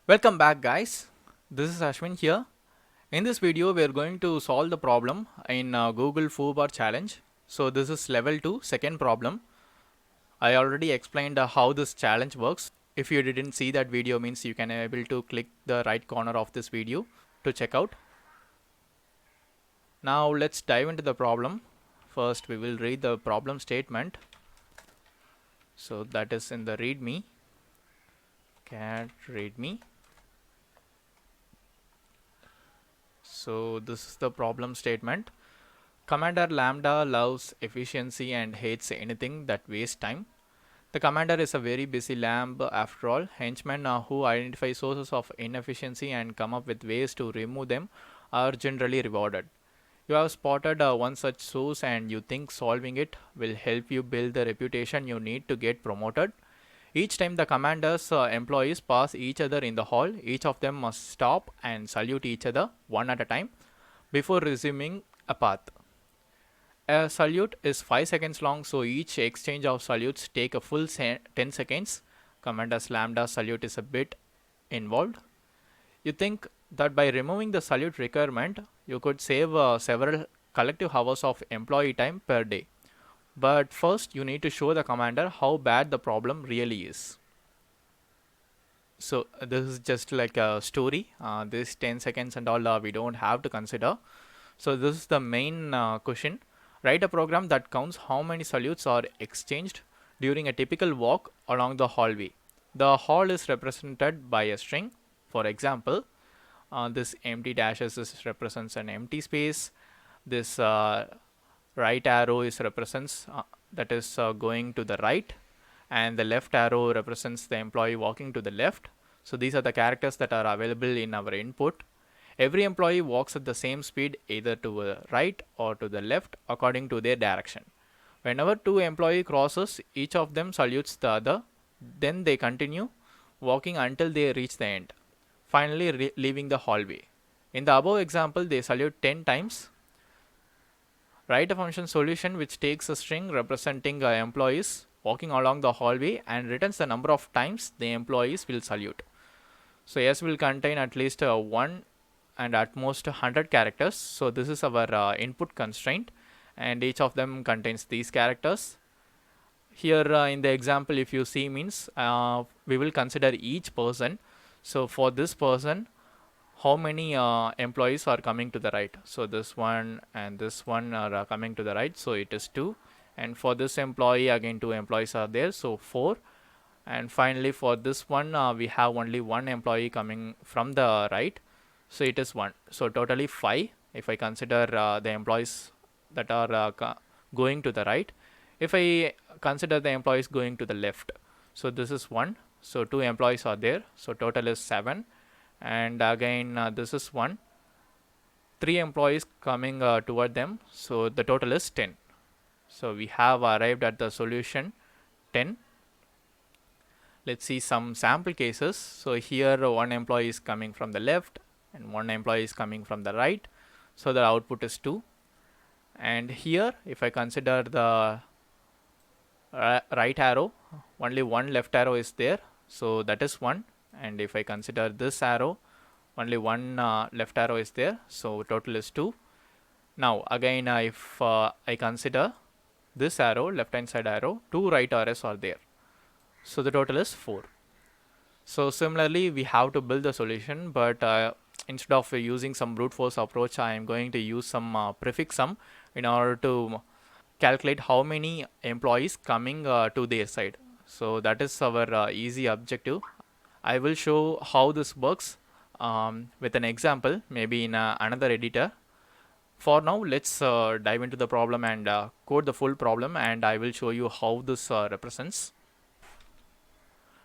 Welcome back guys, this is Ashwin here. In this video we are going to solve the problem in Google Foobar challenge. So this is level 2 second problem. I already explained how this challenge works. If you didn't see that video means you can able to click the right corner of this video to check out. Now let's dive into the problem. First we will read the problem statement. So that is in the readme. Cat readme. So this is the problem statement. Commander Lambda loves efficiency and hates anything that wastes time. The commander is a very busy lamb after all. Henchmen who identify sources of inefficiency and come up with ways to remove them are generally rewarded. You have spotted one such source and you think solving it will help you build the reputation you need to get promoted. Each time the commander's employees pass each other in the hall, each of them must stop and salute each other one at a time before resuming a path. A salute is 5 seconds long, so each exchange of salutes take a full 10 seconds. Commander's lambda salute is a bit involved. You think that by removing the salute requirement, you could save several collective hours of employee time per day. But first, you need to show the commander how bad the problem really is. So this is just like a story. This 10 seconds and all we don't have to consider. So this is the main question. Write a program that counts how many salutes are exchanged during a typical walk along the hallway. The hall is represented by a string. For example, this empty dashes represents an empty space. This right arrow is represents that is going to the right, and the left arrow represents the employee walking to the left. So these are the characters that are available in our input. Every employee walks at the same speed either to the right or to the left according to their direction. Whenever two employees crosses, each of them salutes the other. Then they continue walking until they reach the end, finally leaving the hallway. In the above example, they salute 10 times. Write a function solution which takes a string representing employees walking along the hallway and returns the number of times the employees will salute. So S will contain at least 1 and at most 100 characters. So this is our input constraint, and each of them contains these characters. Here in the example, if you see means we will consider each person. So for this person, how many employees are coming to the right? So this one and this one are coming to the right, so it is 2. And for this employee, again 2 employees are there, so 4. And finally for this one we have only 1 employee coming from the right, so it is 1. So totally 5 if I consider the employees that are going to the right. If I consider the employees going to the left, so this is 1, so 2 employees are there, so total is 7. And again this is 1, 3 employees coming toward them, so the total is 10. So we have arrived at the solution 10. Let's see some sample cases. So here 1 employee is coming from the left and 1 employee is coming from the right, so the output is 2. And here if I consider the right arrow, only 1 left arrow is there, so that is 1. And if I consider this arrow, only 1 left arrow is there, so total is 2. Now again if I consider this arrow, left hand side arrow, 2 right arrows are there, so the total is 4. So similarly we have to build the solution, but instead of using some brute force approach, I am going to use some prefix sum in order to calculate how many employees coming to their side. So that is our easy objective. I will show how this works with an example, maybe in another editor. For now, let's dive into the problem and code the full problem, and I will show you how this represents.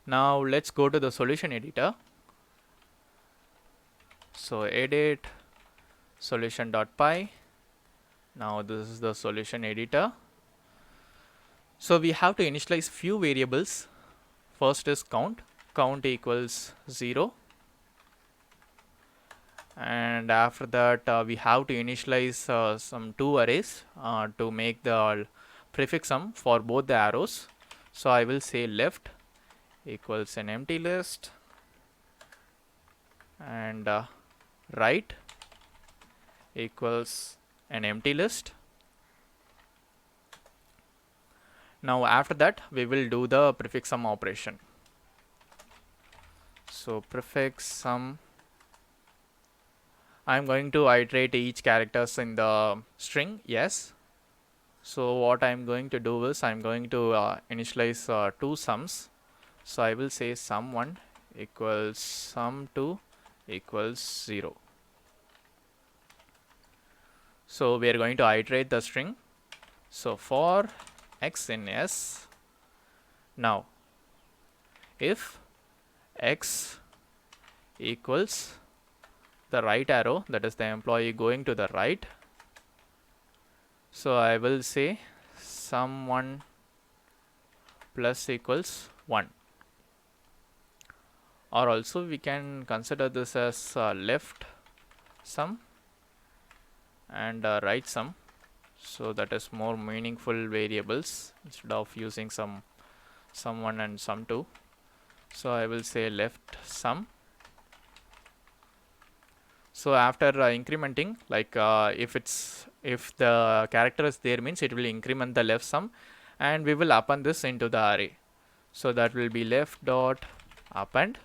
Now let's go to the solution editor. So edit solution.py. Now this is the solution editor. So we have to initialize few variables. First is count equals 0, and after that we have to initialize some 2 arrays to make the prefix sum for both the arrows. So I will say left equals an empty list, and right equals an empty list. Now after that we will do the prefix sum operation. So prefix sum, I am going to iterate each characters in the string, yes. So what I am going to do is I am going to initialize two sums. So I will say sum1 equals sum2 equals 0. So we are going to iterate the string. So for x in s, now if x equals the right arrow, that is the employee going to the right, so I will say sum1 plus equals 1, or also we can consider this as left sum and right sum, so that is more meaningful variables instead of using sum1 and sum2. So I will say left sum. So after incrementing, like if the character is there means it will increment the left sum, and we will append this into the array. So that will be left dot append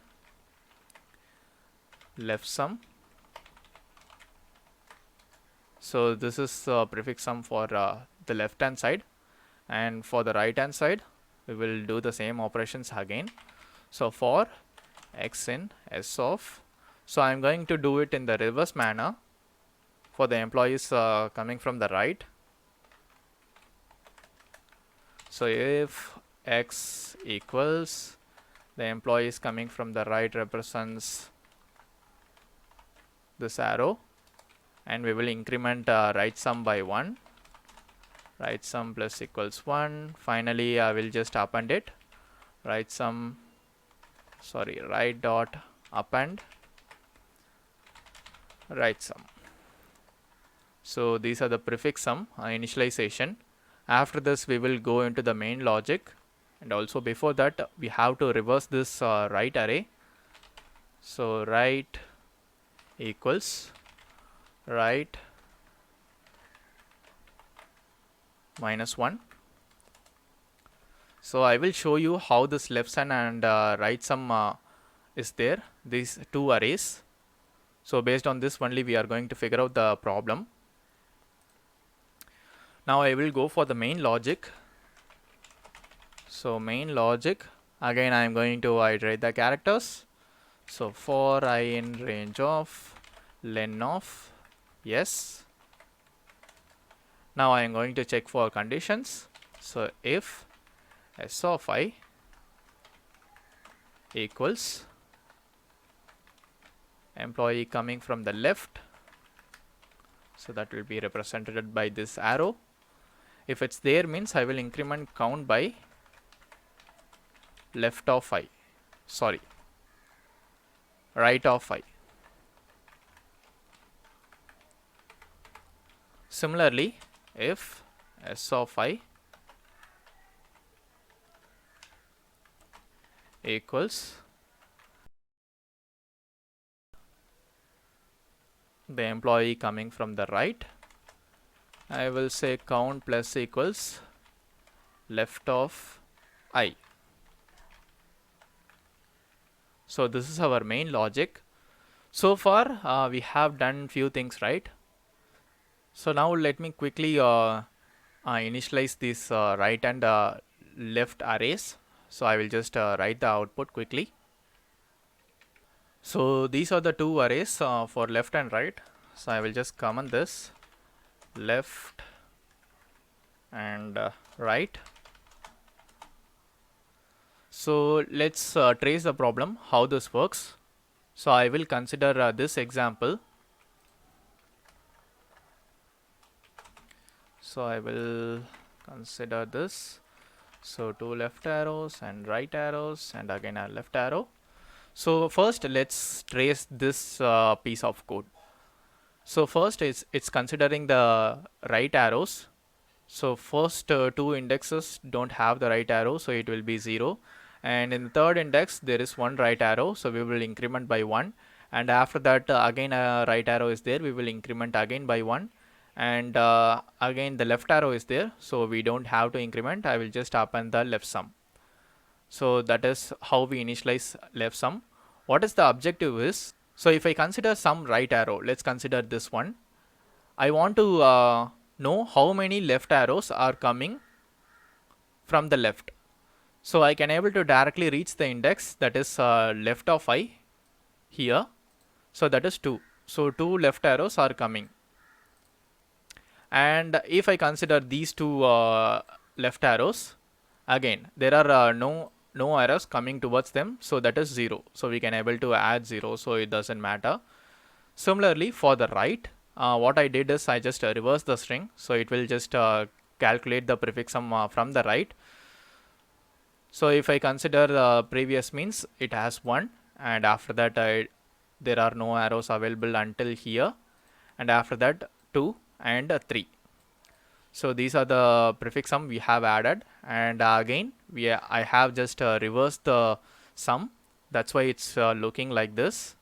left sum. So this is prefix sum for the left hand side, and for the right hand side we will do the same operations again. So for x in s of, so I am going to do it in the reverse manner for the employees coming from the right. So if x equals the employees coming from the right represents this arrow, and we will increment right sum by 1, right sum plus equals 1. Finally I will just append it, right dot append right sum. So these are the prefix sum initialization. After this we will go into the main logic, and also before that we have to reverse this right array. So right equals right minus 1. So I will show you how this left sum and right sum is there, these two arrays. So based on this only we are going to figure out the problem. Now I will go for the main logic. So main logic, again I am going to iterate the characters. So for I in range of len of yes. Now I am going to check for conditions. So if s of I equals employee coming from the left, so that will be represented by this arrow. If it's there means I will increment count by left of I, right of I. Similarly, if s of I equals the employee coming from the right, I will say count plus equals left of I. So this is our main logic. So far we have done few things, right? So now let me quickly initialize these right and left arrays. So I will just write the output quickly. So these are the two arrays for left and right. So I will just comment this left and right. So let's trace the problem, how this works. So I will consider this example. So I will consider this. So two left arrows and right arrows and again a left arrow. So first let's trace this piece of code. So first it's considering the right arrows. So first two indexes don't have the right arrow, so it will be 0. And in the third index there is one right arrow, so we will increment by 1. and after that again a right arrow is there, we will increment again by 1, and again the left arrow is there, so we don't have to increment. I will just append the left sum. So that is how we initialize left sum. What is the objective is, so if I consider some right arrow, let's consider this one. I want to know how many left arrows are coming from the left. So I can able to directly reach the index that is left of I here. So that is 2. So 2 left arrows are coming. And if I consider these 2 left arrows, again there are no arrows coming towards them, so that is 0. So we can able to add 0, so it doesn't matter. Similarly for the right, what I did is I just reverse the string, so it will just calculate the prefix sum from the right. So if I consider the previous means it has 1, and after that there are no arrows available until here, and after that 2 and 3. So these are the prefix sum we have added, and again I have just reversed the sum, that's why it's looking like this.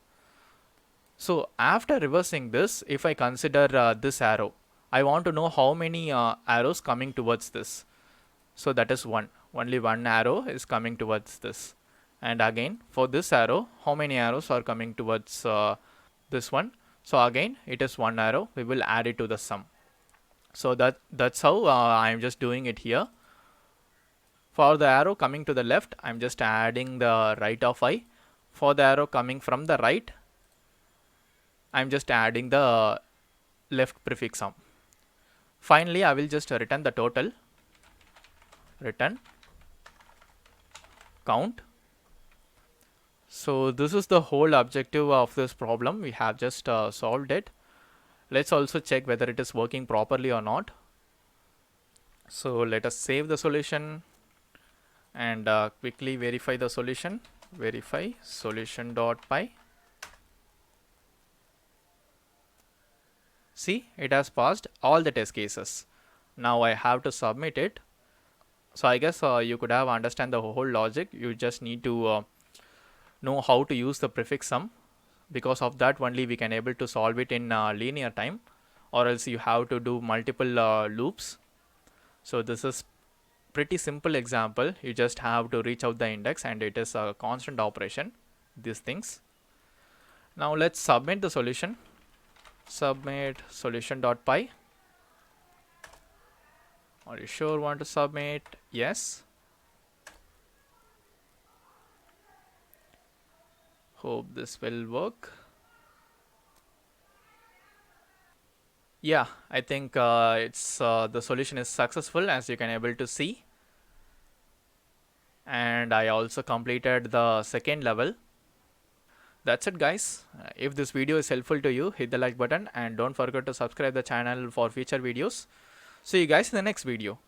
So after reversing this, if I consider this arrow, I want to know how many arrows coming towards this. So that is 1. Only 1 arrow is coming towards this. And again for this arrow, how many arrows are coming towards this one. So again it is 1 arrow. We will add it to the sum. So that's how I am just doing it here. For the arrow coming to the left, I am just adding the right of I. For the arrow coming from the right, I'm just adding the left prefix sum. Finally, I will just return the total. Return count. So this is the whole objective of this problem. We have just solved it. Let's also check whether it is working properly or not. So let us save the solution and quickly verify the solution. Verify solution.py. See, it has passed all the test cases. Now I have to submit it. So I guess you could have understand the whole logic. You just need to know how to use the prefix sum. Because of that only we can able to solve it in linear time, or else you have to do multiple loops. So this is pretty simple example. You just have to reach out the index, and it is a constant operation, these things. Now let's submit the solution. Submit solution.py. Are you sure want to submit? Yes. Hope this will work. Yeah, I think it's the solution is successful, as you can able to see. And I also completed the second level. That's it, guys. If this video is helpful to you, hit the like button and don't forget to subscribe the channel for future videos. See you guys in the next video.